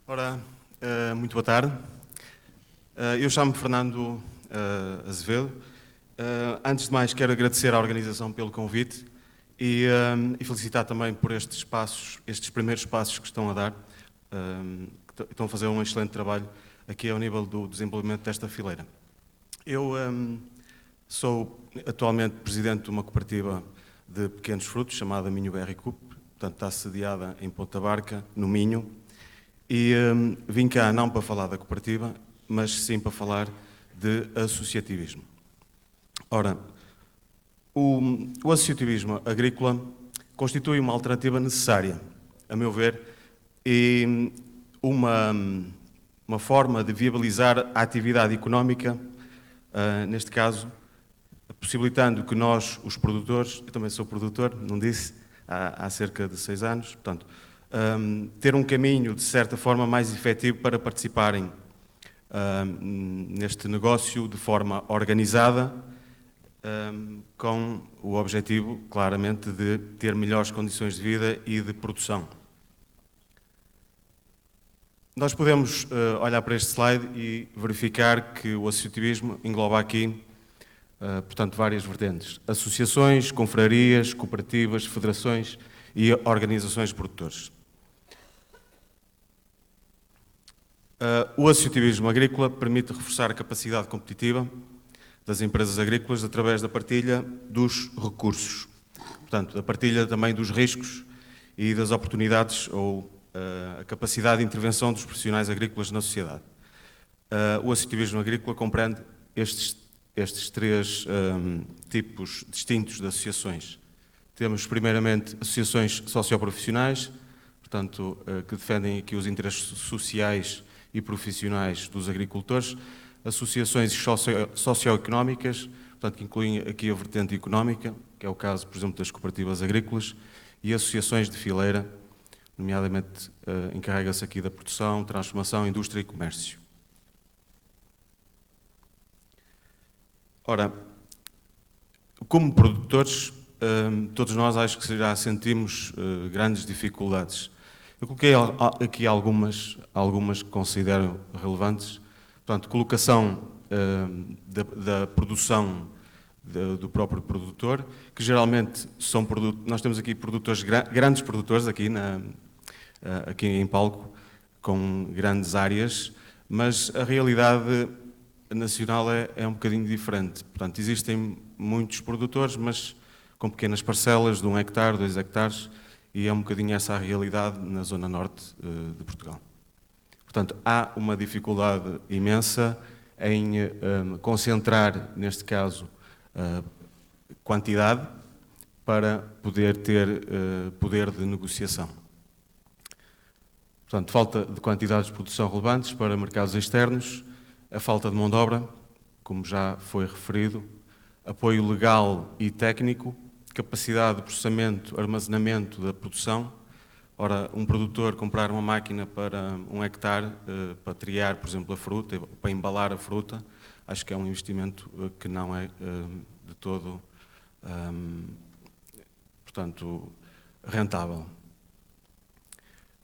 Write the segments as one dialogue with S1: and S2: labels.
S1: Ora, muito boa tarde. Eu chamo-me Fernando Azevedo. Antes de mais, quero agradecer à organização pelo convite e felicitar também por estes primeiros passos que estão a dar, que estão a fazer um excelente trabalho aqui ao nível do desenvolvimento desta fileira. Eu sou atualmente presidente de uma cooperativa de pequenos frutos chamada Minho Berry Coop, portanto está sediada em Ponta Barca, no Minho, e vim cá não para falar da cooperativa, mas sim para falar de associativismo. Ora, o associativismo agrícola constitui uma alternativa necessária, a meu ver, e uma forma de viabilizar a atividade económica, neste caso, possibilitando que nós, os produtores, eu também sou produtor, não disse, há cerca de 6 anos, portanto, ter um caminho, de certa forma, mais efetivo para participarem neste negócio de forma organizada, com o objetivo, claramente, de ter melhores condições de vida e de produção. Nós podemos olhar para este slide e verificar que o associativismo engloba aqui, portanto, várias vertentes: associações, confrarias, cooperativas, federações e organizações de produtores. O associativismo agrícola permite reforçar a capacidade competitiva das empresas agrícolas através da partilha dos recursos, portanto, da partilha também dos riscos e das oportunidades ou a capacidade de intervenção dos profissionais agrícolas na sociedade. O associativismo agrícola compreende estes três tipos distintos de associações. Temos, primeiramente, associações socioprofissionais, portanto, que defendem aqui os interesses sociais e profissionais dos agricultores, associações socioeconómicas, portanto, que incluem aqui a vertente económica, que é o caso, por exemplo, das cooperativas agrícolas, e associações de fileira, nomeadamente encarrega-se aqui da produção, transformação, indústria e comércio. Ora, como produtores, todos nós acho que já sentimos grandes dificuldades. Eu coloquei aqui algumas que considero relevantes. Portanto, colocação da produção do próprio produtor, que geralmente são nós temos aqui produtores, grandes produtores aqui em palco, com grandes áreas, mas a realidade nacional é um bocadinho diferente. Portanto, existem muitos produtores, mas com pequenas parcelas de 1 hectare, 2 hectares, e é um bocadinho essa a realidade na zona norte de Portugal. Portanto, há uma dificuldade imensa em concentrar, neste caso, quantidade para poder ter poder de negociação. Portanto, falta de quantidades de produção relevantes para mercados externos, a falta de mão de obra, como já foi referido, apoio legal e técnico, capacidade de processamento, armazenamento da produção. Ora, um produtor comprar uma máquina para 1 hectare, para triar, por exemplo, a fruta, para embalar a fruta, acho que é um investimento que não é de todo, portanto, rentável.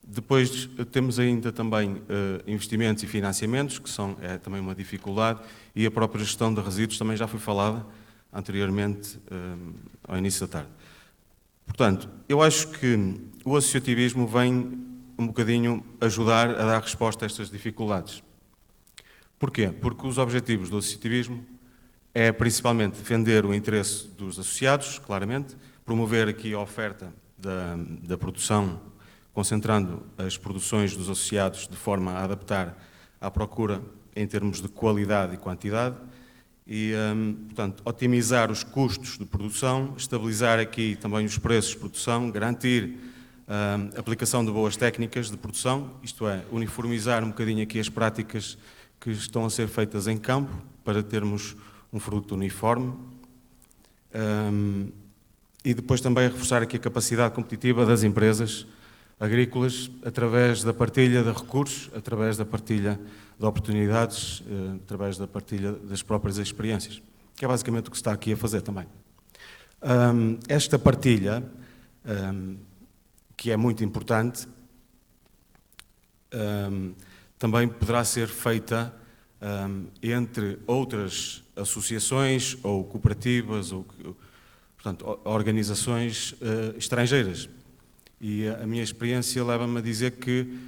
S1: Depois temos ainda também investimentos e financiamentos, que é também uma dificuldade, e a própria gestão de resíduos também já foi falada anteriormente ao início da tarde. Portanto, eu acho que o associativismo vem um bocadinho ajudar a dar resposta a estas dificuldades. Porquê? Porque os objetivos do associativismo é principalmente defender o interesse dos associados, claramente, promover aqui a oferta da produção, concentrando as produções dos associados de forma a adaptar à procura em termos de qualidade e quantidade, e, portanto, otimizar os custos de produção, estabilizar aqui também os preços de produção, garantir a aplicação de boas técnicas de produção, isto é, uniformizar um bocadinho aqui as práticas que estão a ser feitas em campo para termos um fruto uniforme, e depois também reforçar aqui a capacidade competitiva das empresas agrícolas através da partilha de recursos, através da partilha de oportunidades, através da partilha das próprias experiências, que é basicamente o que se está aqui a fazer também. Esta partilha, que é muito importante, também poderá ser feita entre outras associações ou cooperativas ou, portanto, organizações estrangeiras. E a minha experiência leva-me a dizer que,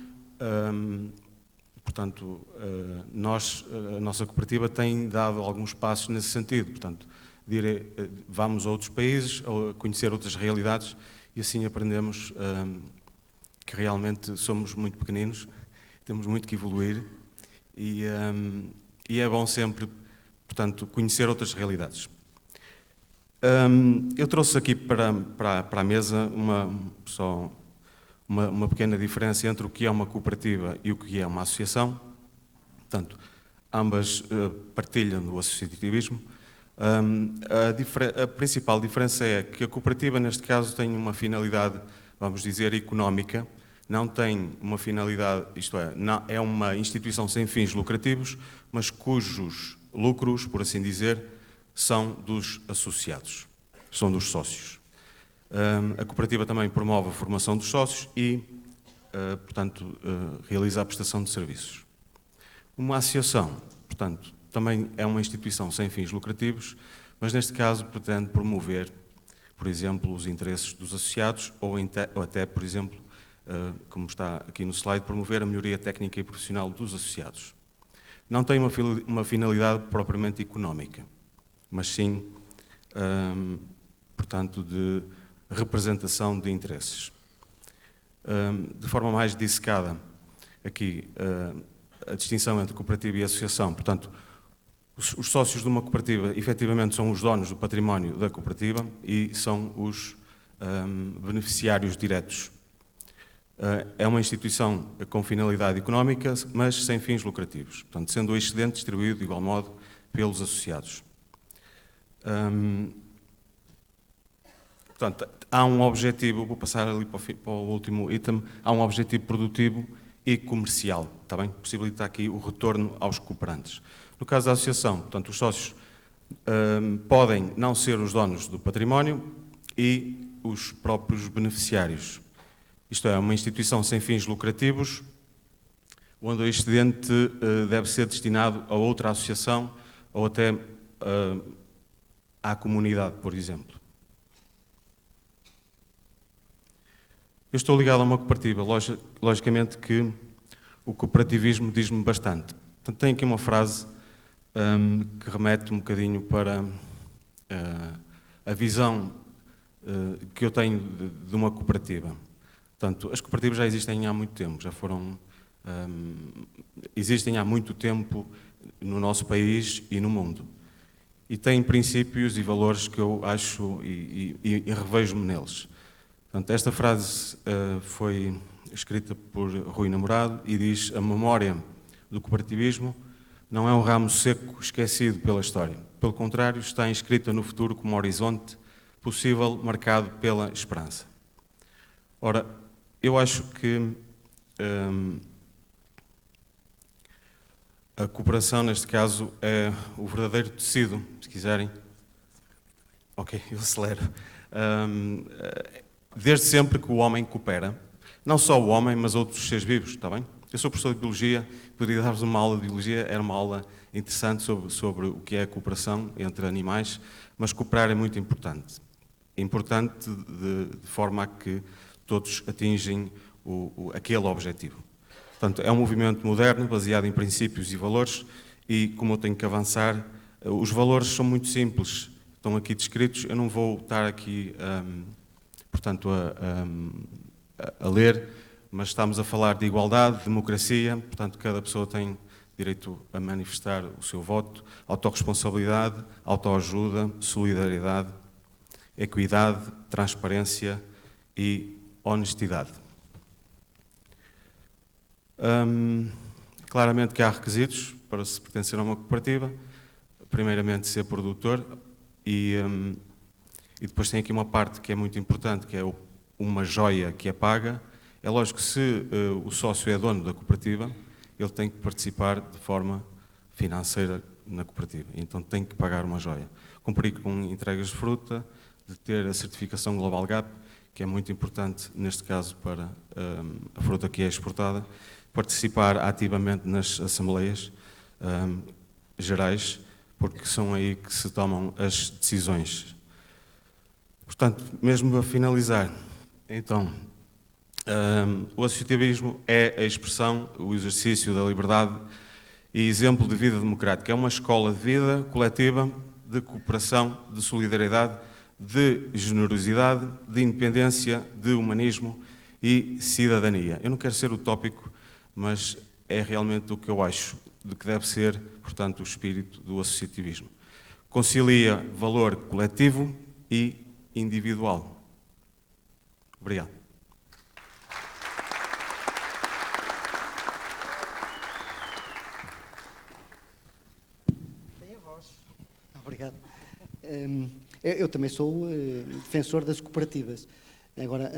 S1: portanto, a nossa cooperativa tem dado alguns passos nesse sentido. Portanto, vamos a outros países, a conhecer outras realidades e assim aprendemos que realmente somos muito pequeninos, temos muito que evoluir e é bom sempre, portanto, conhecer outras realidades. Eu trouxe aqui para a mesa só uma pequena diferença entre o que é uma cooperativa e o que é uma associação. Portanto, ambas partilham do associativismo. A principal diferença é que a cooperativa, neste caso, tem uma finalidade, vamos dizer, económica, não tem uma finalidade, isto é, é uma instituição sem fins lucrativos, mas cujos lucros, por assim dizer, são dos associados, são dos sócios. A cooperativa também promove a formação dos sócios e, portanto, realiza a prestação de serviços. Uma associação, portanto, também é uma instituição sem fins lucrativos, mas neste caso pretende promover, por exemplo, os interesses dos associados ou até, por exemplo, como está aqui no slide, promover a melhoria técnica e profissional dos associados. Não tem uma finalidade propriamente económica, mas sim, portanto, de representação de interesses. De forma mais dissecada, aqui, a distinção entre cooperativa e associação. Portanto, os sócios de uma cooperativa, efetivamente, são os donos do património da cooperativa e são os beneficiários diretos. É uma instituição com finalidade económica, mas sem fins lucrativos, portanto, sendo o excedente distribuído de igual modo pelos associados. Portanto, há um objetivo, vou passar ali para o último item, há um objetivo produtivo e comercial, está bem? Possibilita aqui o retorno aos cooperantes. No caso da associação, portanto, os sócios podem não ser os donos do património e os próprios beneficiários. Isto é, uma instituição sem fins lucrativos, onde o excedente deve ser destinado a outra associação ou até à comunidade, por exemplo. Eu estou ligado a uma cooperativa, logicamente que o cooperativismo diz-me bastante. Portanto, tem aqui uma frase que remete um bocadinho para a visão que eu tenho de uma cooperativa. Portanto, as cooperativas já existem há muito tempo, existem há muito tempo no nosso país e no mundo. E têm princípios e valores que eu acho e revejo-me neles. Portanto, esta frase foi escrita por Rui Namorado e diz: a memória do cooperativismo não é um ramo seco esquecido pela história. Pelo contrário, está inscrita no futuro como um horizonte possível marcado pela esperança. Ora, eu acho que a cooperação, neste caso, é o verdadeiro tecido, se quiserem. Ok, eu acelero. Desde sempre que o homem coopera, não só o homem, mas outros seres vivos, está bem? Eu sou professor de Biologia, poderia dar-vos uma aula de Biologia, era uma aula interessante sobre o que é a cooperação entre animais, mas cooperar é muito importante. É importante de forma a que todos atingem aquele objetivo. Portanto, é um movimento moderno, baseado em princípios e valores, e como eu tenho que avançar, os valores são muito simples, estão aqui descritos, eu não vou estar aqui, portanto, a ler, mas estamos a falar de igualdade, democracia, portanto, cada pessoa tem direito a manifestar o seu voto, autorresponsabilidade, autoajuda, solidariedade, equidade, transparência e honestidade. Claramente que há requisitos para se pertencer a uma cooperativa, primeiramente ser produtor e depois tem aqui uma parte que é muito importante, que é uma joia que é paga. É lógico que se o sócio é dono da cooperativa, ele tem que participar de forma financeira na cooperativa, então tem que pagar uma joia. Cumprir com entregas de fruta, de ter a certificação Global Gap, que é muito importante neste caso para a fruta que é exportada, participar ativamente nas assembleias gerais, porque são aí que se tomam as decisões. Portanto, mesmo a finalizar, então, o associativismo é a expressão, o exercício da liberdade e exemplo de vida democrática. É uma escola de vida coletiva, de cooperação, de solidariedade, de generosidade, de independência, de humanismo e cidadania. Eu não quero ser utópico, mas é realmente o que eu acho de que deve ser, portanto, o espírito do associativismo. Concilia valor coletivo e individual. Obrigado.
S2: Tem a voz. Obrigado. Eu também sou defensor das cooperativas. Agora,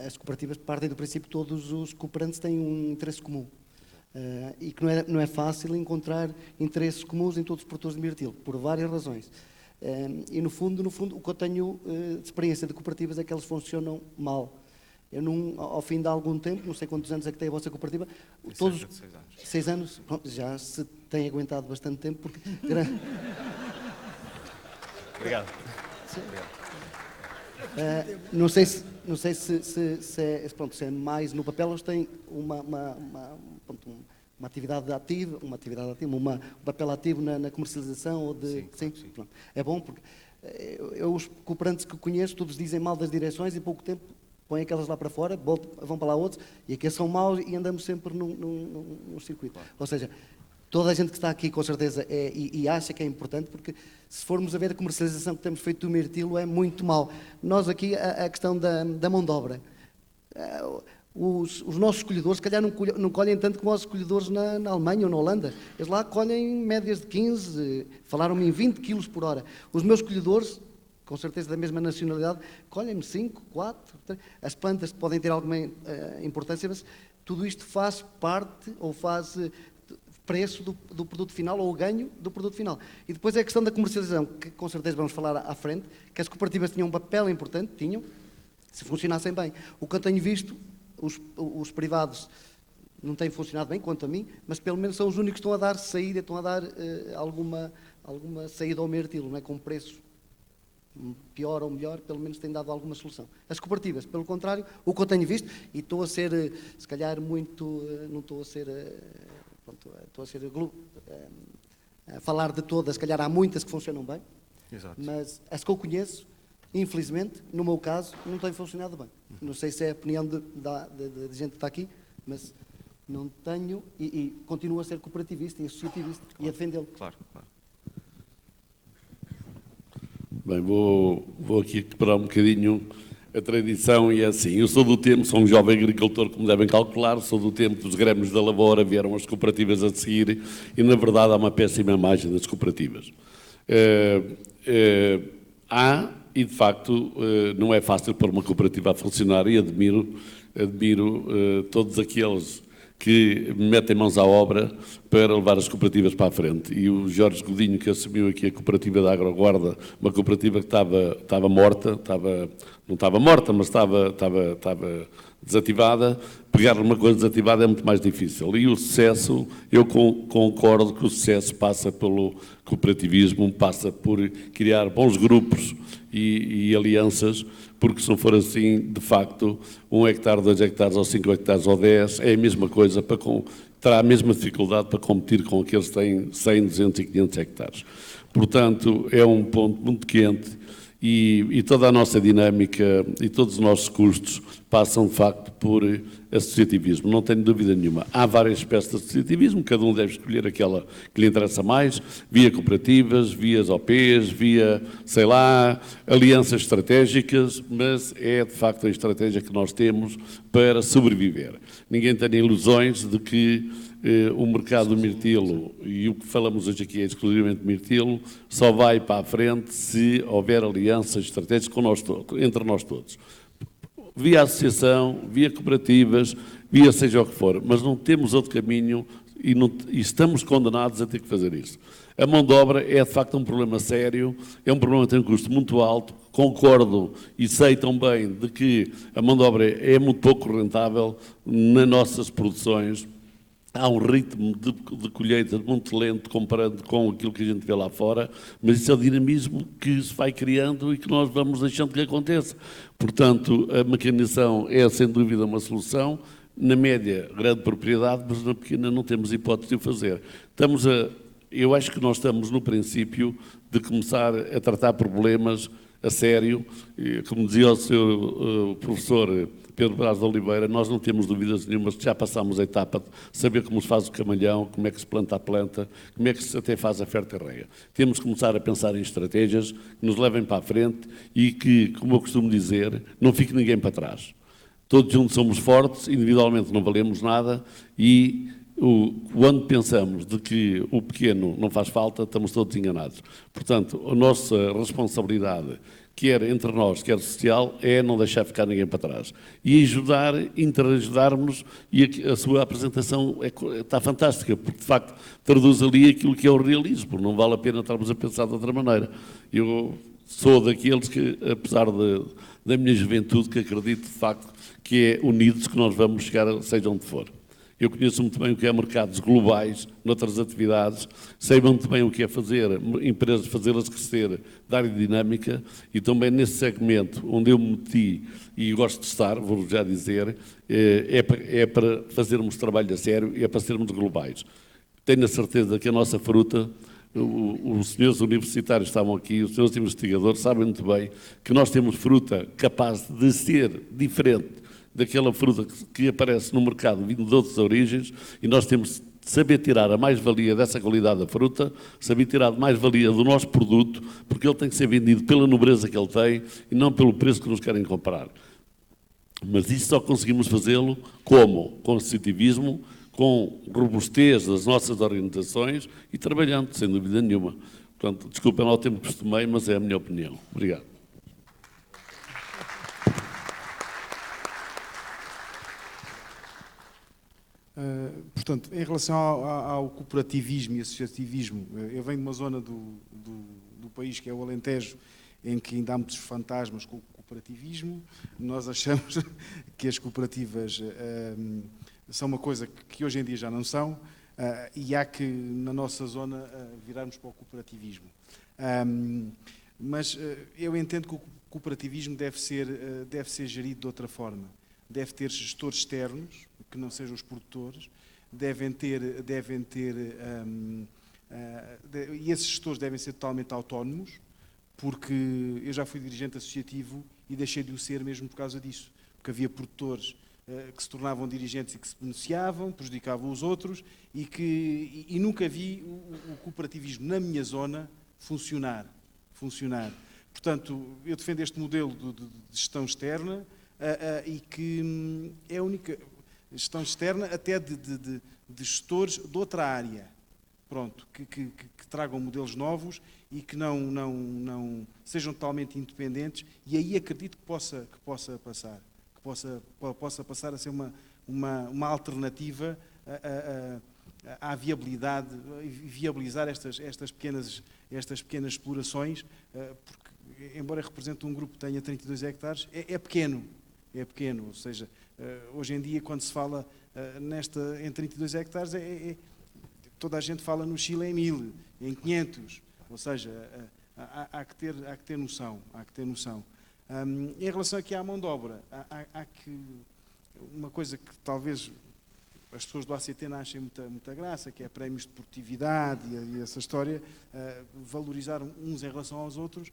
S2: as cooperativas partem do princípio que todos os cooperantes têm um interesse comum. E que não é fácil encontrar interesses comuns em todos os produtores de mirtilo, por várias razões. E no fundo, o que eu tenho de experiência de cooperativas é que elas funcionam mal. Eu ao fim de algum tempo, não sei quantos anos é que tem a vossa cooperativa, todos
S1: 6 anos.
S2: 6 anos, pronto, já se tem aguentado bastante tempo, porque...
S1: Obrigado.
S2: Não sei se é mais no papel, eles têm uma atividade ativa, um papel ativo na comercialização ou de... Sim. Pronto. É bom porque os cooperantes que conheço, todos dizem mal das direções e pouco tempo põem aquelas lá para fora, vão para lá outros, e aqui são maus e andamos sempre num circuito. Claro. Ou seja, toda a gente que está aqui, com certeza, e acha que é importante, porque se formos a ver a comercialização que temos feito do mirtilo, é muito mal. Nós aqui, a questão da mão de obra. Os nossos colhedores, se calhar, não colhem tanto como os colhedores na Alemanha ou na Holanda. Eles lá colhem médias de 15, falaram-me em 20 quilos por hora. Os meus colhedores, com certeza da mesma nacionalidade, colhem-me 5, 4, 3. As plantas podem ter alguma importância, mas tudo isto faz parte, ou faz preço do produto final, ou o ganho do produto final. E depois é a questão da comercialização, que com certeza vamos falar à frente, que as cooperativas tinham um papel importante, se funcionassem bem. O que eu tenho visto, os privados não têm funcionado bem, quanto a mim, mas pelo menos são os únicos que estão a dar saída, estão a dar alguma saída ao mirtilo, não é? Com preços pior ou melhor, pelo menos têm dado alguma solução. As cooperativas, pelo contrário, o que eu tenho visto, e estou a ser, se calhar, muito, não estou a ser, estou a ser, a falar de todas, se calhar há muitas que funcionam bem. Exato. Mas as que eu conheço, infelizmente, no meu caso, não têm funcionado bem. Não sei se é a opinião de gente que está aqui, mas não tenho, e continuo a ser cooperativista e associativista, claro, e a defendê-lo.
S1: Claro.
S3: Bem, vou aqui quebrar um bocadinho a tradição e é assim. Eu sou do tempo, sou um jovem agricultor, como devem calcular, sou do tempo dos grêmios da lavoura, vieram as cooperativas a seguir e, na verdade, há uma péssima imagem das cooperativas. Há, e de facto, não é fácil pôr uma cooperativa a funcionar e admiro todos aqueles que metem mãos à obra para levar as cooperativas para a frente. E o Jorge Godinho, que assumiu aqui a cooperativa da Agroguarda, uma cooperativa que estava morta, não estava morta, mas estava desativada, pegar uma coisa desativada é muito mais difícil. E o sucesso, eu concordo que o sucesso passa pelo cooperativismo, passa por criar bons grupos e alianças, porque se não for assim, de facto, 1 hectare, 2 hectares, ou 5 hectares, ou 10, é a mesma coisa, terá a mesma dificuldade para competir com aqueles que têm 100, 200 e 500 hectares. Portanto, é um ponto muito quente e toda a nossa dinâmica e todos os nossos custos passam, de facto, por associativismo, não tenho dúvida nenhuma. Há várias espécies de associativismo, cada um deve escolher aquela que lhe interessa mais, via cooperativas, via OPs, via, sei lá, alianças estratégicas, mas é, de facto, a estratégia que nós temos para sobreviver. Ninguém tem ilusões de que o mercado do mirtilo, e o que falamos hoje aqui é exclusivamente mirtilo, só vai para a frente se houver alianças estratégicas entre nós todos. Via associação, via cooperativas, via seja o que for, mas não temos outro caminho e estamos condenados a ter que fazer isso. A mão de obra é, de facto, um problema sério, é um problema que tem um custo muito alto. Concordo e sei também de que a mão de obra é muito pouco rentável nas nossas produções. Há um ritmo de colheita muito lento comparando com aquilo que a gente vê lá fora, mas isso é o dinamismo que se vai criando e que nós vamos deixando que aconteça. Portanto, a mecanização é, sem dúvida, uma solução. Na média, grande propriedade, mas na pequena não temos hipótese de o fazer. Eu acho que nós estamos no princípio de começar a tratar problemas a sério. Como dizia o seu professor Pedro Braz de Oliveira, nós não temos dúvidas nenhumas que já passámos a etapa de saber como se faz o camalhão, como é que se planta a planta, como é que se até faz a fertarreia. Temos que começar a pensar em estratégias que nos levem para a frente e que, como eu costumo dizer, não fique ninguém para trás. Todos juntos somos fortes, individualmente não valemos nada e quando pensamos de que o pequeno não faz falta, estamos todos enganados. Portanto, a nossa responsabilidade, quer entre nós, quer social, é não deixar ficar ninguém para trás. E ajudar, interajudarmos, e a sua apresentação está fantástica, porque de facto traduz ali aquilo que é o realismo, não vale a pena estarmos a pensar de outra maneira. Eu sou daqueles que, apesar da minha juventude, que acredito de facto que é unidos que nós vamos chegar, seja onde for. Eu conheço muito bem o que é mercados globais, noutras atividades, sei muito bem o que é fazer empresas, fazê-las crescer, dar dinâmica, e também nesse segmento onde eu me meti e gosto de estar, vou já dizer, é para fazermos trabalho a sério e é para sermos globais. Tenho a certeza que a nossa fruta, os senhores universitários estavam aqui, os senhores investigadores sabem muito bem que nós temos fruta capaz de ser diferente daquela fruta que aparece no mercado vindo de outras origens, e nós temos de saber tirar a mais-valia dessa qualidade da fruta, saber tirar a mais-valia do nosso produto, porque ele tem que ser vendido pela nobreza que ele tem e não pelo preço que nos querem comprar. Mas isso só conseguimos fazê-lo como? Com associativismo, com robustez das nossas organizações e trabalhando, sem dúvida nenhuma. Portanto, desculpem lá o tempo que costumei, mas é a minha opinião. Obrigado.
S4: Portanto, em relação ao cooperativismo e associativismo, eu venho de uma zona do país que é o Alentejo, em que ainda há muitos fantasmas com o cooperativismo. Nós achamos que as cooperativas são uma coisa que hoje em dia já não são, e há que, na nossa zona, virarmos para o cooperativismo. Mas eu entendo que o cooperativismo deve ser gerido de outra forma. Deve ter gestores externos, que não sejam os produtores, e esses gestores devem ser totalmente autónomos, porque eu já fui dirigente associativo e deixei de o ser mesmo por causa disso, porque havia produtores que se tornavam dirigentes e que se beneficiavam, prejudicavam os outros, e nunca vi o cooperativismo na minha zona funcionar. Portanto, eu defendo este modelo de gestão externa, e que é a única gestão externa até de gestores de outra área, pronto, que tragam modelos novos e que não sejam totalmente independentes, e aí acredito que possa passar a ser uma alternativa à viabilidade, viabilizar estas pequenas explorações, porque, embora represente um grupo que tenha 32 hectares, é pequeno, ou seja, hoje em dia, quando se fala em 32 hectares, toda a gente fala no Chile em 1000, em 500, ou seja, há que ter noção. Em relação aqui à mão de obra, há que uma coisa que talvez as pessoas do ACT não achem muita graça, que é prémios de produtividade e essa história, valorizar uns em relação aos outros.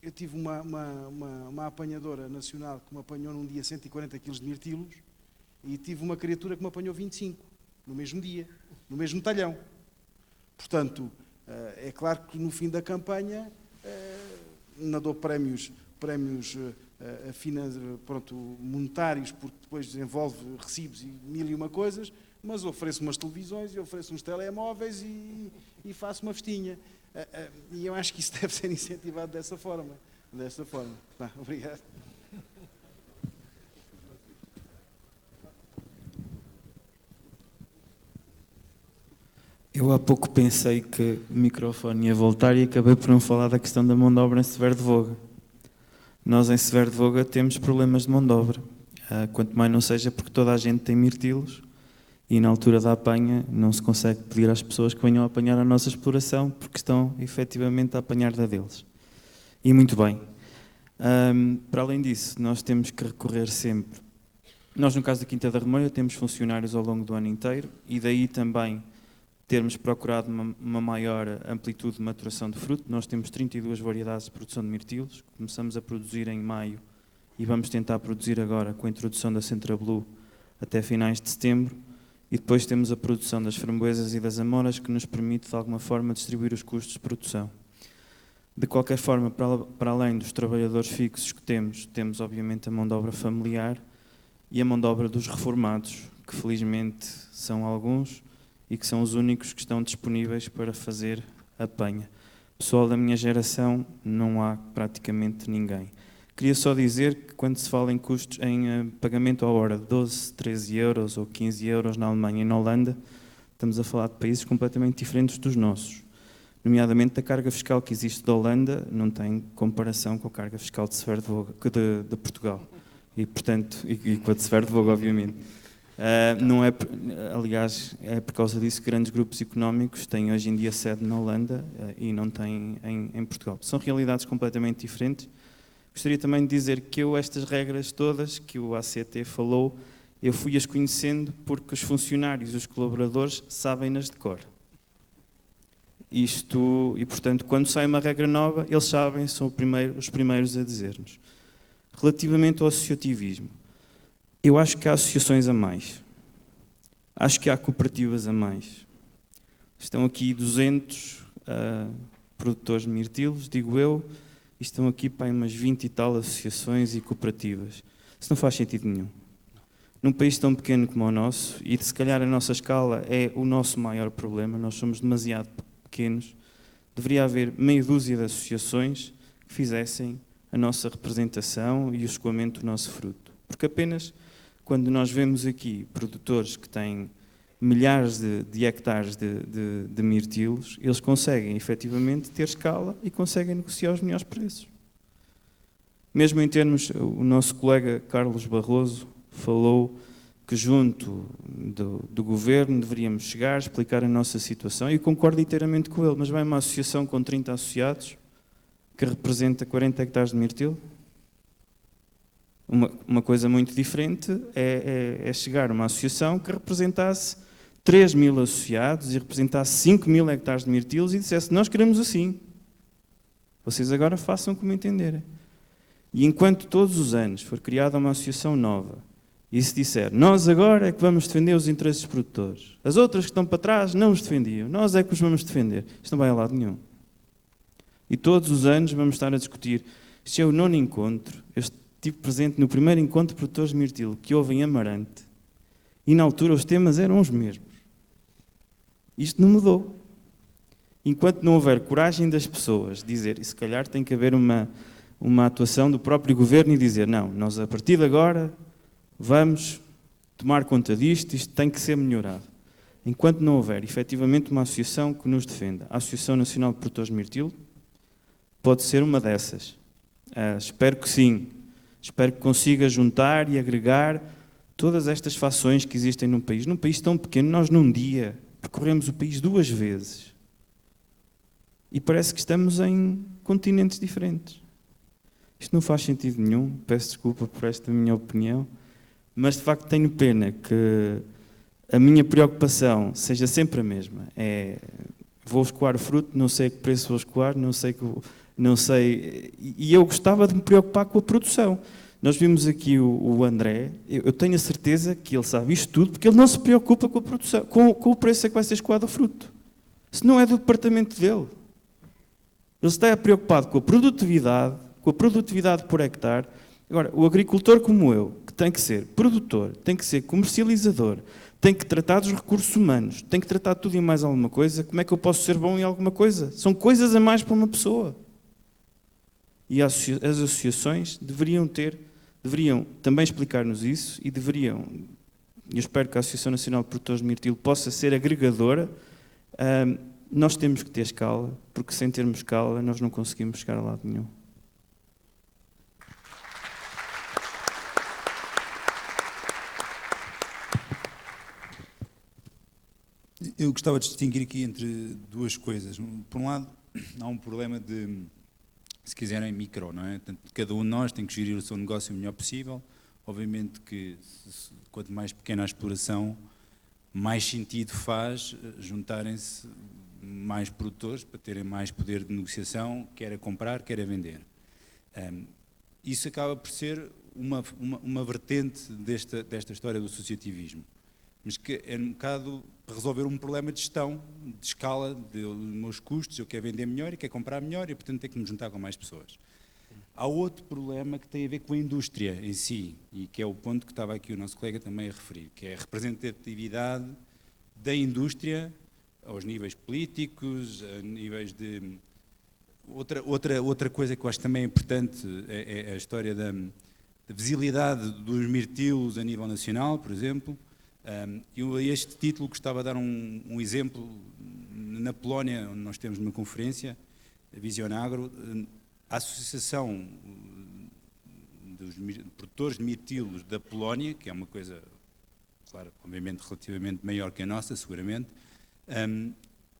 S4: Eu tive uma apanhadora nacional que me apanhou num dia 140 kg de mirtilos, e tive uma criatura que me apanhou 25, no mesmo dia, no mesmo talhão. Portanto, é claro que no fim da campanha não dou prémios monetários, porque depois desenvolve recibos e 1001 coisas, mas ofereço umas televisões e ofereço uns telemóveis e faço uma festinha. E eu acho que isso deve ser incentivado dessa forma. Obrigado.
S5: Eu há pouco pensei que o microfone ia voltar e acabei por não falar da questão da mão de obra em Severo de Voga. Nós em Severo de Voga temos problemas de mão de obra, quanto mais não seja porque toda a gente tem mirtilos e na altura da apanha não se consegue pedir às pessoas que venham a apanhar a nossa exploração porque estão efetivamente a apanhar da deles. E muito bem. Para além disso, nós temos que recorrer sempre. Nós, no caso da Quinta da Remoia, temos funcionários ao longo do ano inteiro e daí também termos procurado uma maior amplitude de maturação de fruto. Nós temos 32 variedades de produção de mirtilos, começamos a produzir em maio e vamos tentar produzir agora com a introdução da Centra Blue até finais de setembro, e depois temos a produção das framboesas e das amoras que nos permite de alguma forma distribuir os custos de produção. De qualquer forma, para além dos trabalhadores fixos que temos obviamente a mão de obra familiar e a mão de obra dos reformados, que felizmente são alguns, e que são os únicos que estão disponíveis para fazer a apanha. Pessoal da minha geração, não há praticamente ninguém. Queria só dizer que quando se fala em custos, em pagamento à hora de 12, 13 euros ou 15 euros na Alemanha e na Holanda, estamos a falar de países completamente diferentes dos nossos. Nomeadamente a carga fiscal que existe da Holanda não tem comparação com a carga fiscal de Severo de Voga, de Portugal. E, portanto, e com a de Severo de Voga, obviamente. Não é, aliás, é por causa disso que grandes grupos económicos têm hoje em dia sede na Holanda e não têm em Portugal. São realidades completamente diferentes. Gostaria também de dizer que estas regras todas que o ACT falou, eu fui-as conhecendo porque os funcionários, os colaboradores, sabem-nas de cor. E portanto, quando sai uma regra nova, eles sabem, são os primeiros a dizer-nos. Relativamente ao associativismo, eu acho que há associações a mais. Acho que há cooperativas a mais. Estão aqui 200 produtores de mirtilos, digo eu, e estão aqui para umas 20 e tal associações e cooperativas. Isso não faz sentido nenhum. Num país tão pequeno como o nosso, e se calhar a nossa escala é o nosso maior problema, nós somos demasiado pequenos, deveria haver meia dúzia de associações que fizessem a nossa representação e o escoamento do nosso fruto. Porque apenas quando nós vemos aqui produtores que têm milhares de hectares de mirtilos, eles conseguem efetivamente ter escala e conseguem negociar os melhores preços. Mesmo em termos, o nosso colega Carlos Barroso falou que junto do governo deveríamos chegar, explicar a nossa situação, e eu concordo inteiramente com ele, mas vai uma associação com 30 associados que representa 40 hectares de mirtilo. Uma coisa muito diferente é chegar a uma associação que representasse 3.000 associados e representasse 5.000 hectares de mirtilos e dissesse, nós queremos assim. Vocês agora façam como entenderem. E enquanto todos os anos for criada uma associação nova e se disser, nós agora é que vamos defender os interesses dos produtores, as outras que estão para trás não os defendiam, nós é que os vamos defender. Isto não vai a lado nenhum. E todos os anos vamos estar a discutir. Este é o 9º encontro. Eu estive presente no primeiro encontro de produtores de mirtilo que houve em Amarante e na altura os temas eram os mesmos. Isto não mudou. Enquanto não houver coragem das pessoas dizer, e se calhar tem que haver uma atuação do próprio governo e dizer, não, nós a partir de agora vamos tomar conta disto, isto tem que ser melhorado. Enquanto não houver efetivamente uma associação que nos defenda, a Associação Nacional de Produtores de Mirtilo pode ser uma dessas. Espero que sim. Espero que consiga juntar e agregar todas estas fações que existem num país. Num país tão pequeno, nós num dia percorremos o país 2 vezes. E parece que estamos em continentes diferentes. Isto não faz sentido nenhum. Peço desculpa por esta minha opinião. Mas de facto tenho pena que a minha preocupação seja sempre a mesma. Vou escoar o fruto, não sei a que preço vou escoar, não sei. E eu gostava de me preocupar com a produção. Nós vimos aqui o André, eu tenho a certeza que ele sabe isto tudo, porque ele não se preocupa com a produção, com o preço a que vai ser escoado o fruto. Isso não é do departamento dele. Ele está preocupado com a produtividade por hectare. Agora, o agricultor como eu, que tem que ser produtor, tem que ser comercializador, tem que tratar dos recursos humanos, tem que tratar de tudo e mais alguma coisa, como é que eu posso ser bom em alguma coisa? São coisas a mais para uma pessoa. E as associações deveriam também explicar-nos isso e eu espero que a Associação Nacional de Produtores de Mirtilo possa ser agregadora Nós temos que ter escala, porque sem termos escala nós não conseguimos chegar a lado nenhum.
S6: Eu gostava de distinguir aqui entre duas coisas. Por um lado, há um problema de, se quiserem, micro, não é? Portanto, cada um de nós tem que gerir o seu negócio o melhor possível. Obviamente que quanto mais pequena a exploração, mais sentido faz juntarem-se mais produtores para terem mais poder de negociação, quer a comprar, quer a vender. Isso acaba por ser uma vertente desta história do associativismo, mas que é um bocado para resolver um problema de gestão, de escala, dos meus custos. Eu quero vender melhor e quero comprar melhor e, portanto, tenho que me juntar com mais pessoas. Há outro problema que tem a ver com a indústria em si, e que é o ponto que estava aqui o nosso colega também a referir, que é a representatividade da indústria aos níveis políticos, a níveis de... Outra coisa que eu acho também importante é a história da visibilidade dos mirtilos a nível nacional, por exemplo. Eu a este título gostava de dar um exemplo. Na Polónia, onde nós temos uma conferência, a Visionagro, a Associação dos Produtores de Mirtilos da Polónia, que é uma coisa, claro, obviamente relativamente maior que a nossa, seguramente,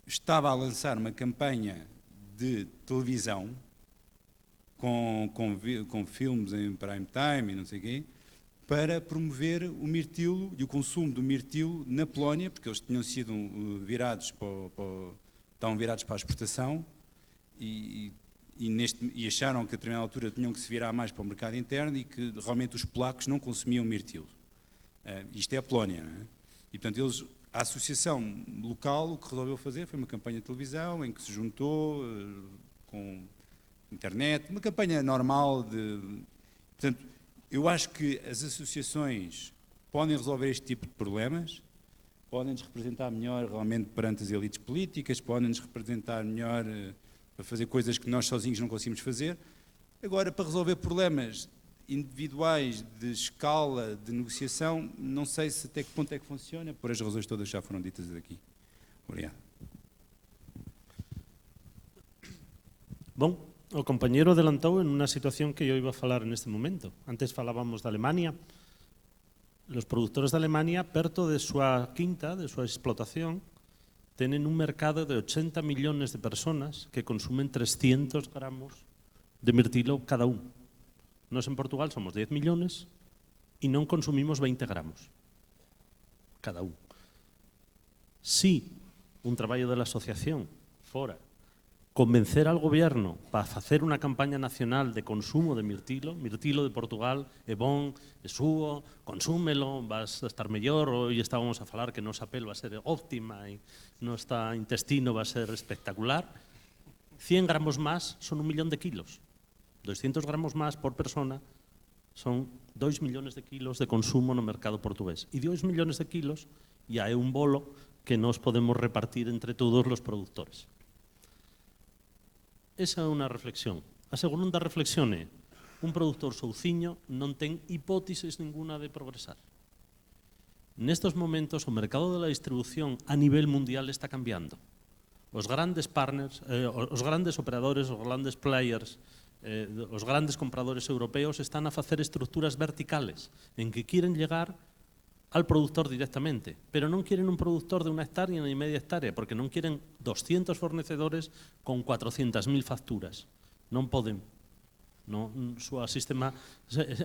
S6: estava a lançar uma campanha de televisão com filmes em prime time e não sei o quê, para promover o mirtilo e o consumo do mirtilo na Polónia, porque eles tinham sido estavam virados para a exportação e acharam que a determinada altura tinham que se virar mais para o mercado interno e que realmente os polacos não consumiam mirtilo. Isto é a Polónia, não é? E portanto a associação local o que resolveu fazer foi uma campanha de televisão em que se juntou com internet, uma campanha normal portanto, eu acho que as associações podem resolver este tipo de problemas, podem-nos representar melhor realmente perante as elites políticas, podem-nos representar melhor para fazer coisas que nós sozinhos não conseguimos fazer. Agora, para resolver problemas individuais de escala, de negociação, não sei se até que ponto é que funciona, por as razões todas já foram ditas aqui. Obrigado.
S7: Bom, o compañero adelantou en unha situación que eu iba a falar neste momento. Antes falábamos de Alemania. Los productores de Alemania, perto de súa quinta, de súa explotación, tenen un mercado de 80 millones de personas que consumen 300 gramos de mirtilo cada un. Nós en Portugal somos 10 millones e non consumimos 20 gramos cada un. Si un traballo da asociación fora convencer al gobierno para facer unha campaña nacional de consumo de mirtilo de Portugal é bon, é súo, consúmelo, vas a estar mellor, hoy estábamos a falar que nosa pel va a ser óptima e noso intestino va a ser espectacular, 100 gramos máis son 1 millón de kilos, 200 gramos máis por persona son 2 millones de kilos de consumo no mercado portugués. E 2 millones de kilos ya é un bolo que nos podemos repartir entre todos os produtores. Esa é unha reflexión. A segunda reflexión é un produtor souciño non ten hipótesis ninguna de progresar. Nestes momentos o mercado da distribución a nivel mundial está cambiando. Os grandes partners, os grandes operadores, os grandes players, os grandes compradores europeos están a facer estructuras verticales en que quieren llegar al productor directamente, pero non quieren un productor de 1 hectárea ni media hectárea, porque non quieren 200 fornecedores con 400.000 facturas. Non poden. Su sistema,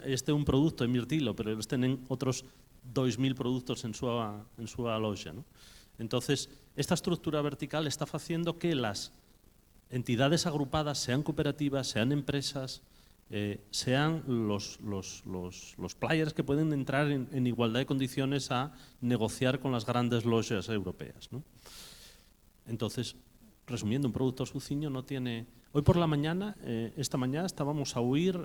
S7: este é un produto de mirtilo, pero eles tenen outros 2.000 produtos en súa loxa. Entonces, esta estructura vertical está facendo que las entidades agrupadas, sean cooperativas, sean empresas, sean los players que pueden entrar en igualdad de condiciones a negociar con las grandes lojas europeas, ¿no? Entonces, resumiendo, un productor suciño no tiene... Hoy por la mañana, esta mañana, estábamos a oír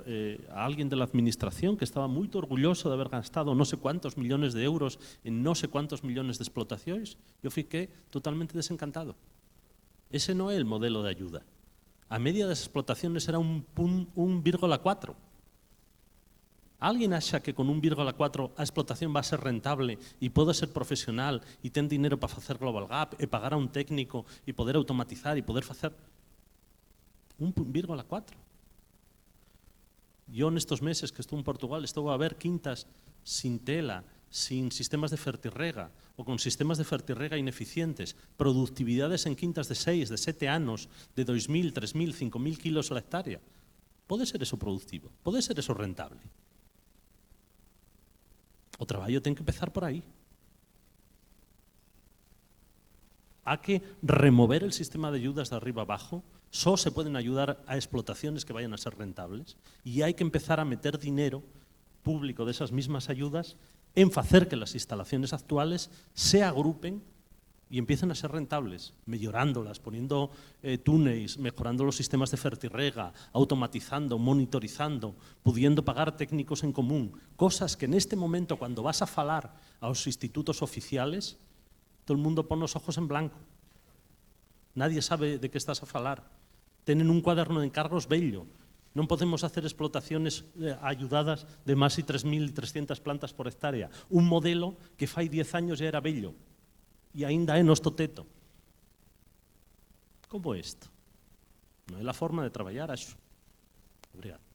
S7: a alguien de la administración que estaba muy orgulloso de haber gastado no sé cuántos millones de euros en no sé cuántos millones de explotaciones. Yo fiqué totalmente desencantado. Ese no es el modelo de ayuda. A media das explotaciones era un 1,4. Alguén acha que con 1,4 a explotación va a ser rentable e pode ser profesional e ten dinero para facer Global Gap e pagar a un técnico e poder automatizar e poder facer 1,4? Yo nestos meses que estou en Portugal estou a ver quintas sin tela, sin sistemas de fertirrega ou con sistemas de fertirrega ineficientes, productividades en quintas de 6, de 7 anos, de 2.000, 3.000, 5.000 kilos a la hectárea. Pode ser eso productivo, pode ser eso rentable. O traballo ten que empezar por aí. Há que remover el sistema de ayudas de arriba abajo, só se pueden ayudar a explotaciones que vayan a ser rentables y hay que empezar a meter dinero público de esas mismas ayudas en hacer que las instalaciones actuales se agrupen y empiecen a ser rentables, mejorándolas, poniendo túneles, mejorando los sistemas de fertirrega, automatizando, monitorizando, pudiendo pagar técnicos en común, cosas que en este momento cuando vas a falar a los institutos oficiales, todo el mundo pone los ojos en blanco. Nadie sabe de qué estás a falar. Tienen un cuaderno de encargos bello. Non podemos hacer explotaciones ayudadas de máis de 3.300 plantas por hectárea. Un modelo que fai 10 años ya era bello e aínda é nosto teto. Como isto? Non é a forma de traballar, acho. Obrigado.